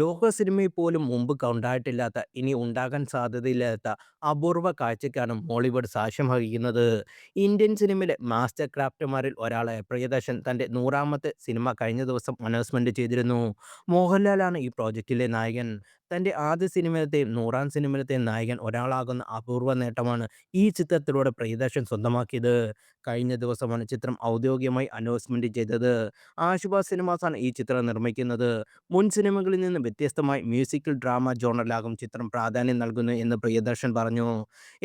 ലോക സിനിമയിൽ പോലും മുമ്പ് ഉണ്ടായിട്ടില്ലാത്ത, ഇനി ഉണ്ടാകാൻ സാധ്യതയില്ലാത്ത അപൂർവ കാഴ്ചയ്ക്കാണ് മോളിവുഡ് സാക്ഷ്യം വഹിക്കുന്നത്. ഇന്ത്യൻ സിനിമയിലെ മാസ്റ്റർ ക്രാഫ്റ്റുമാരിൽ ഒരാളായ പ്രിയദർശൻ തൻ്റെ 100ാമത്തെ സിനിമ കഴിഞ്ഞ ദിവസം അനൗൺസ്മെന്റ് ചെയ്തിരുന്നു. മോഹൻലാലാണ് ഈ പ്രോജക്റ്റിലെ നായകൻ. തൻ്റെ ആദ്യ സിനിമയിലത്തെയും 100ാം സിനിമയിലത്തെയും നായകൻ ഒരാളാകുന്ന അപൂർവ നേട്ടമാണ് ഈ ചിത്രത്തിലൂടെ പ്രിയദർശൻ സ്വന്തമാക്കിയത്. കഴിഞ്ഞ ദിവസമാണ് ചിത്രം ഔദ്യോഗികമായി അനൗൺസ്മെന്റ് ചെയ്തത്. ആശുഭാ സിനിമാസാണ് ഈ ചിത്രം നിർമ്മിക്കുന്നത്. മുൻ സിനിമകളിൽ നിന്ന് വ്യത്യസ്തമായി മ്യൂസിക്കൽ ഡ്രാമ ജോണറിലാകും ചിത്രം പ്രാധാന്യം നൽകുന്നത് എന്ന് പ്രിയദർശൻ പറഞ്ഞു.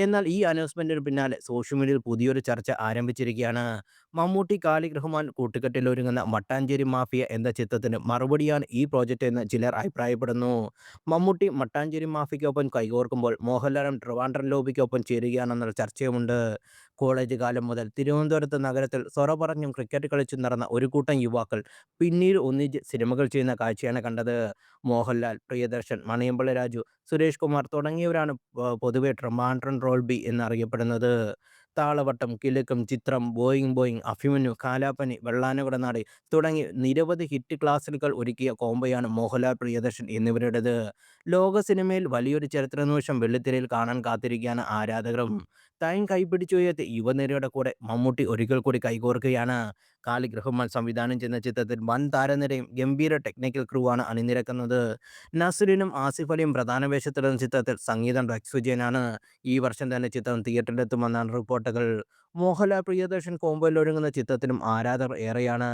എന്നാൽ ഈ അനൗൺസ്മെന്റിന് പിന്നാലെ സോഷ്യൽ മീഡിയയിൽ പുതിയൊരു ചർച്ച ആരംഭിച്ചിരിക്കുകയാണ്. മമ്മൂട്ടി, ഖാലിദ് റഹ്മാൻ കൂട്ടുകെട്ടിലൊരുങ്ങുന്ന മട്ടാഞ്ചേരി മാഫിയ എന്ന ചിത്രത്തിന് മറുപടിയാണ് ഈ പ്രോജക്റ്റ് എന്ന് ചിലർ അഭിപ്രായപ്പെടുന്നു. മമ്മൂട്ടി മട്ടാഞ്ചേരി മാഫിയയ്ക്കൊപ്പം കൈകോർക്കുമ്പോൾ മോഹൻലാലും ട്രിവാൻഡ്രം ലോബിക്കൊപ്പം ചേരുകയാണെന്നുള്ള ചർച്ചയുമുണ്ട്. കോളേജ് കാലം മുതൽ തിരുവനന്തപുരത്ത് നഗരത്തിൽ സൊറ പറഞ്ഞും ക്രിക്കറ്റ് കളിച്ചും നടന്ന ഒരു കൂട്ടം യുവാക്കൾ പിന്നീട് ഒന്നിച്ച് സിനിമകൾ ചെയ്യുന്ന കാഴ്ചയാണ് കണ്ടത്. മോഹൻലാൽ, പ്രിയദർശൻ, മണിയമ്പിള്ള രാജു, സുരേഷ് കുമാർ തുടങ്ങിയവരാണ് പൊതുവെ ട്രിവാൻഡ്രം റോൾ ബി എന്നറിയപ്പെടുന്നത്. താളവട്ടം, കിലുക്കം, ചിത്രം, ബോയിങ് ബോയിങ്, അഭിമന്യു, കാലാപ്പനി, വെള്ളാനകുടനാട് തുടങ്ങി നിരവധി ഹിറ്റ് ക്ലാസിക്കുകൾ ഒരുക്കിയ കോംബോയാണ് മോഹൻലാൽ, പ്രിയദർശൻ എന്നിവരുടേത്. ലോക സിനിമയിൽ വലിയൊരു ചരിത്ര നിമിഷം വെള്ളിത്തിരയിൽ കാണാൻ കാത്തിരിക്കുകയാണ് ആരാധകരും. താൻ കൈപിടിച്ചുയർത്തിയ യുവനിരയുടെ കൂടെ മമ്മൂട്ടി ഒരിക്കൽ കൂടി കൈകോർക്കുകയാണ്. ഖാലിദ് റഹ്മാൻ സംവിധാനം ചെയ്യുന്ന ചിത്രത്തിൽ വൻ താരനിരയും ഗംഭീര ടെക്നിക്കൽ ക്രൂ ആണ് അണിനിരക്കുന്നത്. നസ്രിനും ആസിഫ് അലിയും പ്രധാന വേഷത്തിലെത്തുന്ന ചിത്രത്തിൽ സംഗീതം റെക്സ് വിജയനാണ്. ഈ വർഷം തന്നെ ചിത്രം തിയേറ്ററിലെത്തുമെന്നാണ് റിപ്പോർട്ടുകൾ. മോഹൻലാൽ, പ്രിയദർശൻ കോംബോയിൽ ഒരുങ്ങുന്ന ചിത്രത്തിനും ആരാധകർ ഏറെയാണ്.